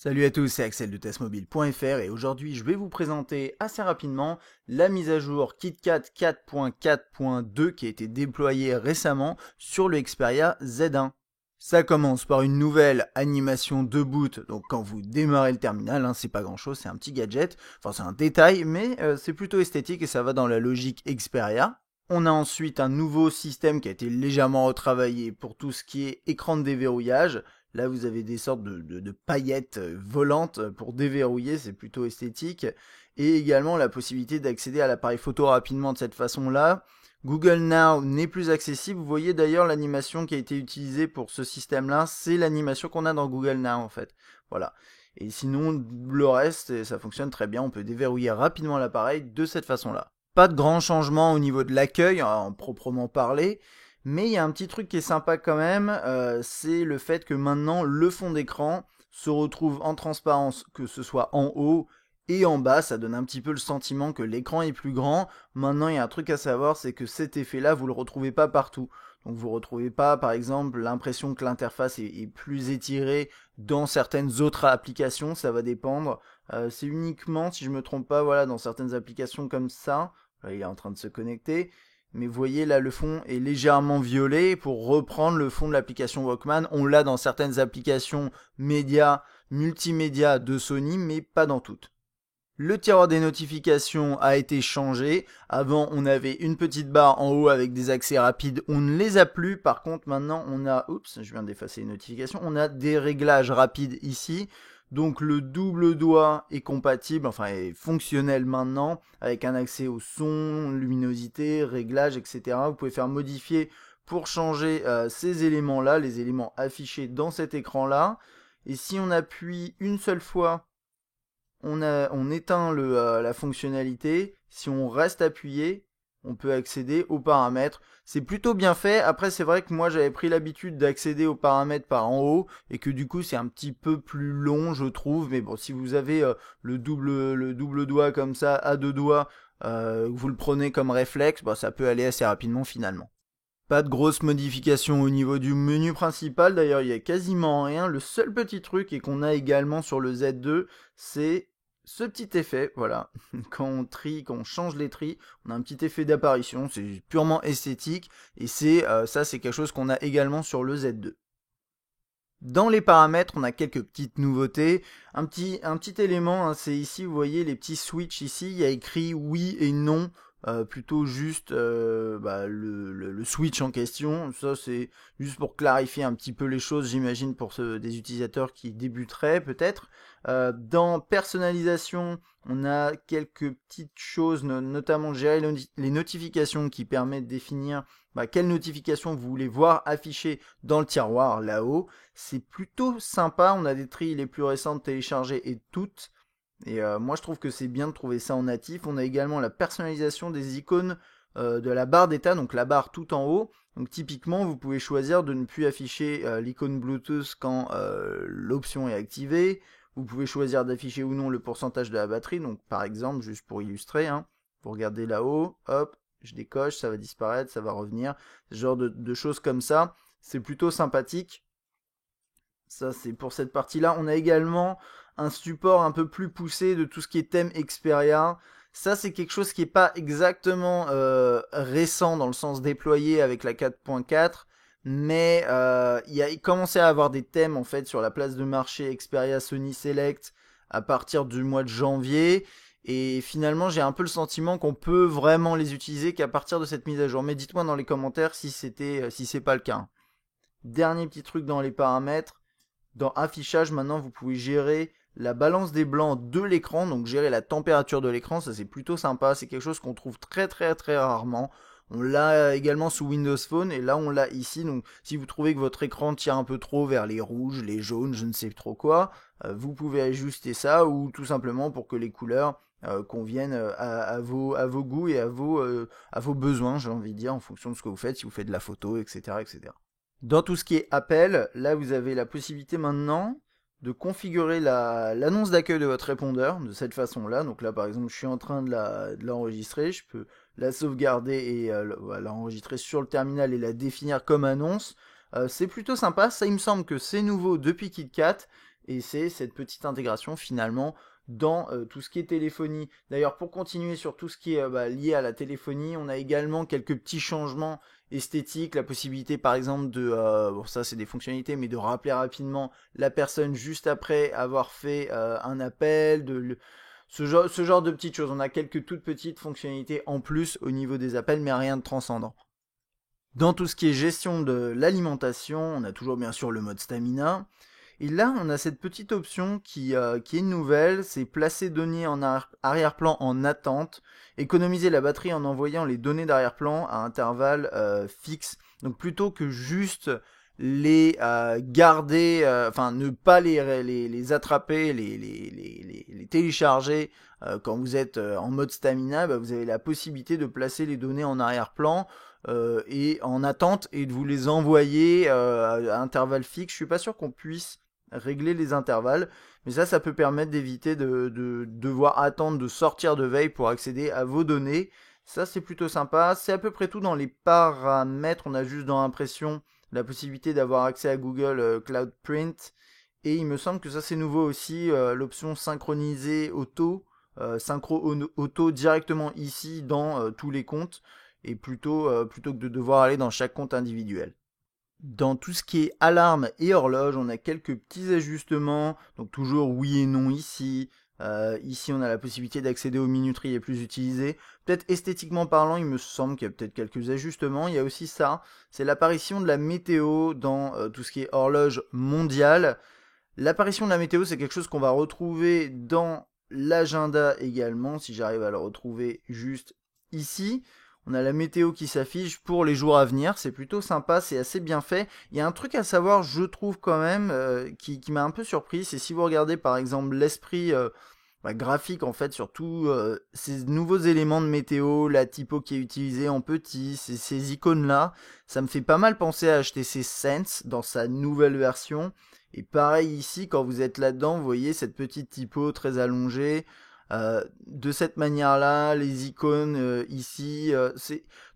Salut à tous, c'est Axel de testmobile.fr et aujourd'hui je vais vous présenter assez rapidement la mise à jour KitKat 4.4.2 qui a été déployée récemment sur le Xperia Z1. Ça commence par une nouvelle animation de boot, donc quand vous démarrez le terminal, c'est pas grand chose, c'est un petit gadget, enfin c'est un détail, mais c'est plutôt esthétique et ça va dans la logique Xperia. On a ensuite un nouveau système qui a été légèrement retravaillé pour tout ce qui est écran de déverrouillage. Là, vous avez des sortes de paillettes volantes pour déverrouiller, c'est plutôt esthétique. Et également la possibilité d'accéder à l'appareil photo rapidement de cette façon-là. Google Now n'est plus accessible. Vous voyez d'ailleurs l'animation qui a été utilisée pour ce système-là, c'est l'animation qu'on a dans Google Now en fait. Voilà. Et sinon, le reste, ça fonctionne très bien. On peut déverrouiller rapidement l'appareil de cette façon-là. Pas de grands changements au niveau de l'accueil, en proprement parler. Mais il y a un petit truc qui est sympa quand même, c'est le fait que maintenant le fond d'écran se retrouve en transparence, que ce soit en haut et en bas, ça donne un petit peu le sentiment que l'écran est plus grand. Maintenant il y a un truc à savoir, c'est que cet effet-là, vous le retrouvez pas partout. Donc vous retrouvez pas par exemple l'impression que l'interface est plus étirée dans certaines autres applications, ça va dépendre. C'est uniquement, si je me trompe pas, voilà, dans certaines applications comme ça. Là, il est en train de se connecter. Mais vous voyez là le fond est légèrement violet pour reprendre le fond de l'application Walkman. On l'a dans certaines applications médias, multimédia de Sony, mais pas dans toutes. Le tiroir des notifications a été changé. Avant, on avait une petite barre en haut avec des accès rapides. On ne les a plus. Par contre, maintenant, on a... Oups, je viens d'effacer les notifications. On a des réglages rapides ici. Donc le double doigt est compatible, enfin est fonctionnel maintenant, avec un accès au son, luminosité, réglage, etc. Vous pouvez faire modifier pour changer ces éléments-là, les éléments affichés dans cet écran-là. Et si on appuie une seule fois, on éteint la fonctionnalité. Si on reste appuyé, on peut accéder aux paramètres. C'est plutôt bien fait. Après, c'est vrai que moi, j'avais pris l'habitude d'accéder aux paramètres par en haut et que du coup, c'est un petit peu plus long, je trouve. Mais bon, si vous avez le double doigt comme ça, à deux doigts, vous le prenez comme réflexe, ça peut aller assez rapidement finalement. Pas de grosses modifications au niveau du menu principal, d'ailleurs il y a quasiment rien. Le seul petit truc et qu'on a également sur le Z2, c'est ce petit effet, voilà. Quand on trie, quand on change les tris, on a un petit effet d'apparition, c'est purement esthétique et ça c'est quelque chose qu'on a également sur le Z2. Dans les paramètres, on a quelques petites nouveautés. Un petit élément, c'est ici, vous voyez les petits switches ici, il y a écrit oui et non, plutôt juste le switch en question. Ça, c'est juste pour clarifier un petit peu les choses, j'imagine, pour des utilisateurs qui débuteraient peut-être. Dans personnalisation, on a quelques petites choses, notamment gérer les notifications qui permettent de définir quelles notifications vous voulez voir affichées dans le tiroir là-haut. C'est plutôt sympa, on a des trilles les plus récentes téléchargées et toutes. Et moi je trouve que c'est bien de trouver ça en natif. On a également la personnalisation des icônes de la barre d'état, donc la barre tout en haut. Donc typiquement vous pouvez choisir de ne plus afficher l'icône Bluetooth quand l'option est activée. Vous pouvez choisir d'afficher ou non le pourcentage de la batterie. Donc par exemple, juste pour illustrer, vous regardez là-haut, hop, je décoche, ça va disparaître, ça va revenir. Ce genre de choses comme ça, c'est plutôt sympathique. Ça, c'est pour cette partie-là. On a également un support un peu plus poussé de tout ce qui est thème Xperia. Ça, c'est quelque chose qui n'est pas exactement récent dans le sens déployé avec la 4.4, mais il commençait à avoir des thèmes en fait sur la place de marché Xperia Sony Select à partir du mois de janvier. Et finalement, j'ai un peu le sentiment qu'on peut vraiment les utiliser qu'à partir de cette mise à jour. Mais dites-moi dans les commentaires si c'est pas le cas. Dernier petit truc dans les paramètres. Dans affichage, maintenant, vous pouvez gérer la balance des blancs de l'écran, donc gérer la température de l'écran, ça c'est plutôt sympa, c'est quelque chose qu'on trouve très très très rarement. On l'a également sous Windows Phone et là on l'a ici, donc si vous trouvez que votre écran tire un peu trop vers les rouges, les jaunes, je ne sais trop quoi, vous pouvez ajuster ça ou tout simplement pour que les couleurs conviennent à vos goûts et à vos besoins, j'ai envie de dire, en fonction de ce que vous faites, si vous faites de la photo, etc. etc. Dans tout ce qui est appel, là vous avez la possibilité maintenant de configurer l'annonce d'accueil de votre répondeur de cette façon-là. Donc là par exemple je suis en train de l'enregistrer, je peux la sauvegarder et l'enregistrer sur le terminal et la définir comme annonce. C'est plutôt sympa, ça il me semble que c'est nouveau depuis KitKat et c'est cette petite intégration finalement dans tout ce qui est téléphonie. D'ailleurs, pour continuer sur tout ce qui est lié à la téléphonie, on a également quelques petits changements esthétiques, la possibilité par exemple de, bon ça c'est des fonctionnalités, mais de rappeler rapidement la personne juste après avoir fait un appel, ce genre de petites choses. On a quelques toutes petites fonctionnalités en plus au niveau des appels, mais rien de transcendant. Dans tout ce qui est gestion de l'alimentation, on a toujours bien sûr le mode stamina. Et là, on a cette petite option qui est nouvelle, c'est placer données en arrière-plan en attente, économiser la batterie en envoyant les données d'arrière-plan à intervalles fixes. Donc plutôt que juste les garder, enfin ne pas les attraper, les télécharger quand vous êtes en mode stamina, vous avez la possibilité de placer les données en arrière-plan et en attente et de vous les envoyer à intervalles fixes. Je suis pas sûr qu'on puisse régler les intervalles, mais ça peut permettre d'éviter de devoir attendre de sortir de veille pour accéder à vos données. Ça c'est plutôt sympa, c'est à peu près tout dans les paramètres. On a juste dans impression la possibilité d'avoir accès à Google Cloud Print, et il me semble que ça c'est nouveau aussi, l'option synchroniser auto, synchro auto directement ici dans tous les comptes, et plutôt que de devoir aller dans chaque compte individuel. Dans tout ce qui est alarme et horloge, on a quelques petits ajustements, donc toujours oui et non ici. Ici, on a la possibilité d'accéder aux minuteries les plus utilisées. Peut-être esthétiquement parlant, il me semble qu'il y a peut-être quelques ajustements. Il y a aussi ça, c'est l'apparition de la météo dans tout ce qui est horloge mondiale. L'apparition de la météo, c'est quelque chose qu'on va retrouver dans l'agenda également, si j'arrive à le retrouver juste ici. On a la météo qui s'affiche pour les jours à venir, c'est plutôt sympa, c'est assez bien fait. Il y a un truc à savoir, je trouve quand même, qui m'a un peu surpris, c'est si vous regardez par exemple l'esprit graphique en fait sur tous ces nouveaux éléments de météo, la typo qui est utilisée en petit, ces icônes-là, ça me fait pas mal penser à HTC Sense dans sa nouvelle version. Et pareil ici, quand vous êtes là-dedans, vous voyez cette petite typo très allongée. De cette manière-là, les icônes ici,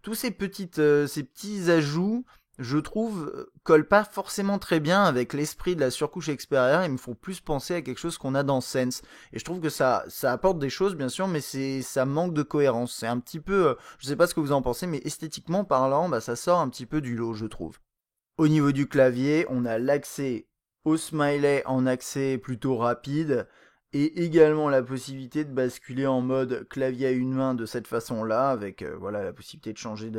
tous ces petits ajouts, je trouve, collent pas forcément très bien avec l'esprit de la surcouche extérieure. Ils me font plus penser à quelque chose qu'on a dans Sense. Et je trouve que ça apporte des choses, bien sûr, mais ça manque de cohérence. C'est un petit peu, je sais pas ce que vous en pensez, mais esthétiquement parlant, ça sort un petit peu du lot, je trouve. Au niveau du clavier, on a l'accès au smiley en accès plutôt rapide, et également la possibilité de basculer en mode clavier à une main de cette façon-là, avec la possibilité de changer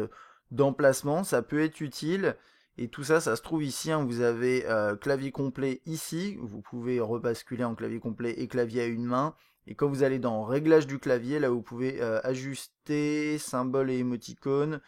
d'emplacement. Ça peut être utile, et tout ça, ça se trouve ici, hein. Vous avez clavier complet ici, vous pouvez rebasculer en clavier complet et clavier à une main. Et quand vous allez dans réglage du clavier, là vous pouvez ajuster symboles et émoticônes,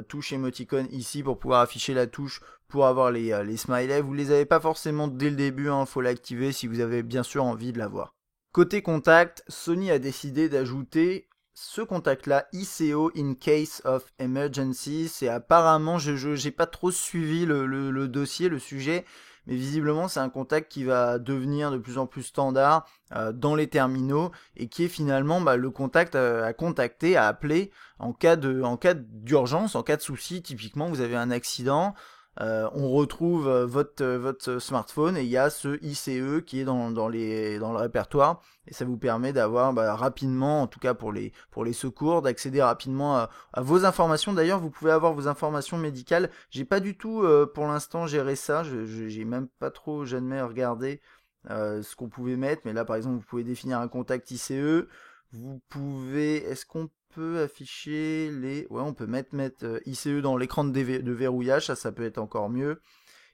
touche émoticône ici pour pouvoir afficher la touche pour avoir les smileys. Vous les avez pas forcément dès le début, hein, faut l'activer si vous avez bien sûr envie de l'avoir. Côté contact, Sony a décidé d'ajouter ce contact-là, ICO in case of emergency. C'est apparemment, j'ai pas trop suivi le dossier, le sujet, mais visiblement c'est un contact qui va devenir de plus en plus standard dans les terminaux, et qui est finalement le contact à contacter, à appeler en cas d'urgence, en cas de souci. Typiquement, vous avez un accident, on retrouve votre smartphone, et il y a ce ICE qui est dans le répertoire, et ça vous permet d'avoir rapidement, en tout cas pour les secours, d'accéder rapidement à vos informations. D'ailleurs, vous pouvez avoir vos informations médicales. J'ai pas du tout pour l'instant géré ça, j'ai même pas trop jamais regardé ce qu'on pouvait mettre, mais là par exemple vous pouvez définir un contact ICE. Vous pouvez, est-ce qu'on peut afficher on peut mettre ICE dans l'écran de verrouillage, ça peut être encore mieux.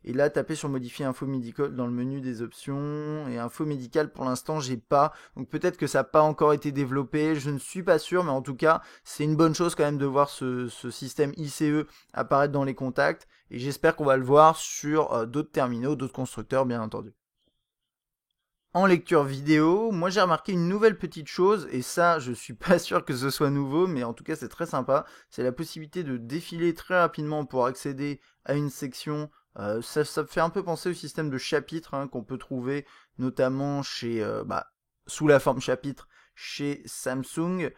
Et là, tapez sur modifier info médicale dans le menu des options. Et info médicale, pour l'instant, j'ai pas. Donc peut-être que ça n'a pas encore été développé. Je ne suis pas sûr, mais en tout cas, c'est une bonne chose quand même de voir ce système ICE apparaître dans les contacts. Et j'espère qu'on va le voir sur d'autres terminaux, d'autres constructeurs, bien entendu. En lecture vidéo, moi j'ai remarqué une nouvelle petite chose, et ça je suis pas sûr que ce soit nouveau, mais en tout cas c'est très sympa, c'est la possibilité de défiler très rapidement pour accéder à une section. Ça me fait un peu penser au système de chapitres qu'on peut trouver notamment chez sous la forme chapitre chez Samsung.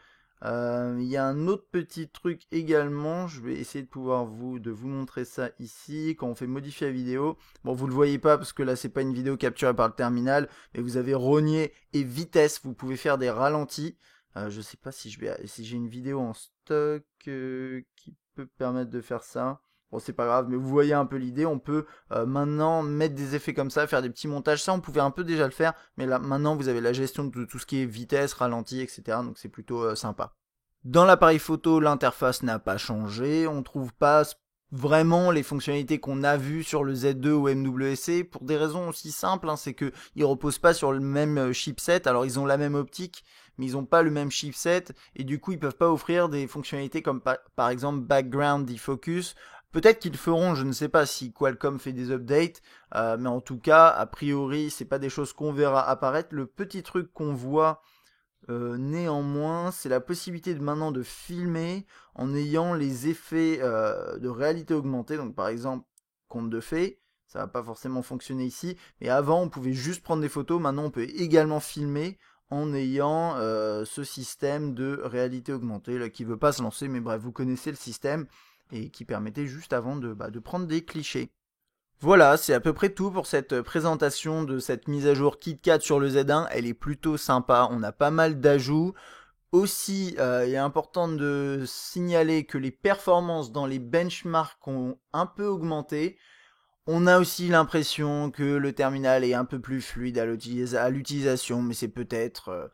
Il y a un autre petit truc également, je vais essayer de vous montrer ça ici, quand on fait modifier la vidéo. Bon, vous le voyez pas parce que là c'est pas une vidéo capturée par le terminal, mais vous avez rogné et vitesse, vous pouvez faire des ralentis. Je sais pas si si j'ai une vidéo en stock qui peut permettre de faire ça. Bon, c'est pas grave, mais vous voyez un peu l'idée. On peut maintenant mettre des effets comme ça, faire des petits montages. Ça, on pouvait un peu déjà le faire, mais là, maintenant, vous avez la gestion de tout ce qui est vitesse, ralenti, etc. Donc, c'est plutôt sympa. Dans l'appareil photo, l'interface n'a pas changé. On trouve pas vraiment les fonctionnalités qu'on a vues sur le Z2 ou MWC pour des raisons aussi simples. Hein, c'est que ils reposent pas sur le même chipset. Alors, ils ont la même optique, mais ils n'ont pas le même chipset et du coup, ils peuvent pas offrir des fonctionnalités comme par exemple background defocus. Peut-être qu'ils le feront, je ne sais pas si Qualcomm fait des updates, mais en tout cas, a priori, c'est pas des choses qu'on verra apparaître. Le petit truc qu'on voit néanmoins, c'est la possibilité de maintenant de filmer en ayant les effets de réalité augmentée. Donc par exemple, conte de fées, ça va pas forcément fonctionner ici, mais avant on pouvait juste prendre des photos, maintenant on peut également filmer en ayant ce système de réalité augmentée là, qui veut pas se lancer, mais bref, vous connaissez le système et qui permettait juste avant de prendre des clichés. Voilà, c'est à peu près tout pour cette présentation de cette mise à jour KitKat sur le Z1. Elle est plutôt sympa, on a pas mal d'ajouts. Aussi, il est important de signaler que les performances dans les benchmarks ont un peu augmenté. On a aussi l'impression que le terminal est un peu plus fluide à l'utilisation, mais c'est peut-être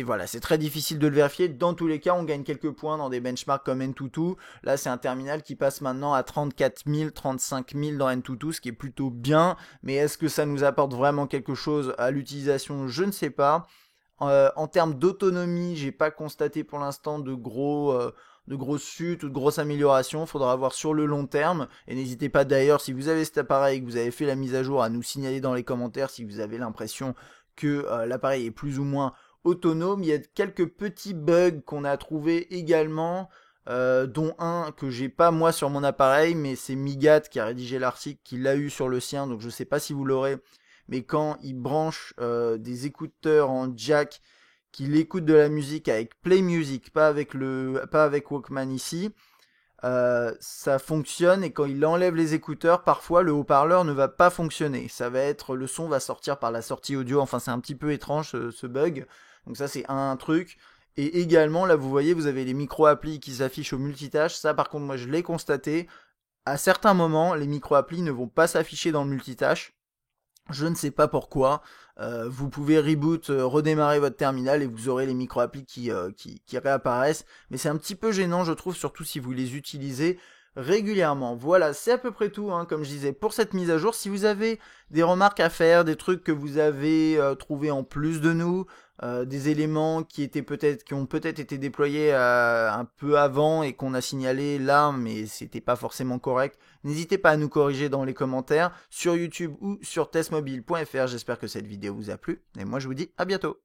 voilà, c'est très difficile de le vérifier. Dans tous les cas, on gagne quelques points dans des benchmarks comme N22. Là, c'est un terminal qui passe maintenant à 34 000, 35 000 dans N22, ce qui est plutôt bien. Mais est-ce que ça nous apporte vraiment quelque chose à l'utilisation? Je ne sais pas. En termes d'autonomie, j'ai pas constaté pour l'instant de grosses chutes ou de grosses améliorations. Faudra voir sur le long terme. Et n'hésitez pas d'ailleurs, si vous avez cet appareil et que vous avez fait la mise à jour, à nous signaler dans les commentaires si vous avez l'impression que l'appareil est plus ou moins autonome. Il y a quelques petits bugs qu'on a trouvés également, dont un que j'ai pas moi sur mon appareil, mais c'est Migat qui a rédigé l'article, qui l'a eu sur le sien, donc je sais pas si vous l'aurez, mais quand il branche des écouteurs en jack, qu'il écoute de la musique avec Play Music, pas avec Walkman ici, ça fonctionne et quand il enlève les écouteurs, parfois le haut-parleur ne va pas fonctionner. Le son va sortir par la sortie audio. Enfin, c'est un petit peu étrange ce bug. Donc ça, c'est un truc. Et également, là, vous voyez, vous avez les micro-applis qui s'affichent au multitâche. Ça, par contre, moi, je l'ai constaté. À certains moments, les micro-applis ne vont pas s'afficher dans le multitâche. Je ne sais pas pourquoi. Vous pouvez reboot, redémarrer votre terminal et vous aurez les micro-applis qui réapparaissent. Mais c'est un petit peu gênant, je trouve, surtout si vous les utilisez régulièrement. Voilà, c'est à peu près tout, hein, comme je disais, pour cette mise à jour. Si vous avez des remarques à faire, des trucs que vous avez trouvé en plus de nous, des éléments qui ont peut-être été déployés un peu avant et qu'on a signalé là, mais c'était pas forcément correct. N'hésitez pas à nous corriger dans les commentaires sur YouTube ou sur testmobile.fr. J'espère que cette vidéo vous a plu et moi je vous dis à bientôt.